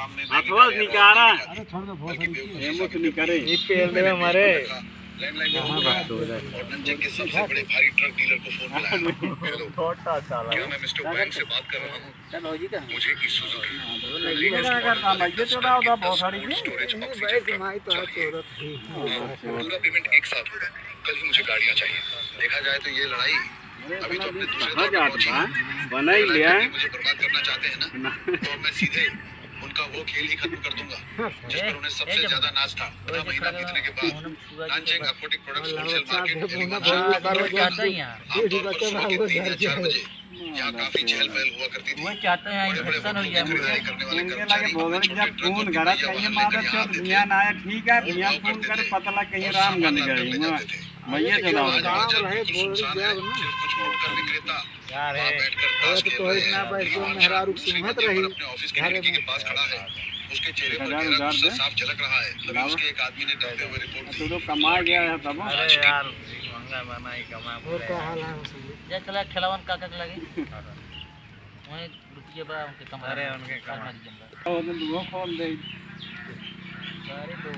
अथवा निकारा अरे छोड़ दो बहुत हिम्मत नहीं करे ये पेड़ में हमारे लैंडलाइन के सबसे बड़े भारी ट्रक डीलर को फोन मिलाया। हेलो, क्या मैं मिस्टर वैंग से बात कर रहा हूँ? मुझे सुजुकी पूरा पेमेंट एक साथ होगा। कल ही मुझे गाड़ियाँ चाहिए। देखा जाए तो ये लड़ाई अभी तो अपने दूसरे दौर में पहुंची है। बना ही लिया मुझे बर्बाद करना चाहते हैं ना, तो मैं सीधे उनका वो खेल ही खत्म कर दूंगा जिस पर उन्हें सबसे ज्यादा नाज था। 6 महीना बीतने के बाद launching aquatic products wholesale market आमतौर पर सुबह के 3 या 4 बजे यहाँ काफी चहल पहल हुआ करती थी। इनके लगे भोगन जब फोन घरत कहीं मादर चोट मियां ना आया ठीक है मियां फोन करे पतला कहीं रामगंज गए भैया चलाओ कुछ विक्रेता यार है तो इतना बैठ के मेहरा रुक सिंहत रही अपने ऑफिस के खिड़की के पास खड़ा है। उसके चेहरे पर गुस्सा साफ झलक रहा है। तभी उसके एक आदमी ने डरते हुए रिपोर्ट दी। तो कमा गया है तब अरे यार महंगा बना ही कमा और क्या हाल है ये चला खिलावन काका के लगे वही रुपये बड़ा उनके कमा अरे उनके कमा वो खोल दे सारे लोग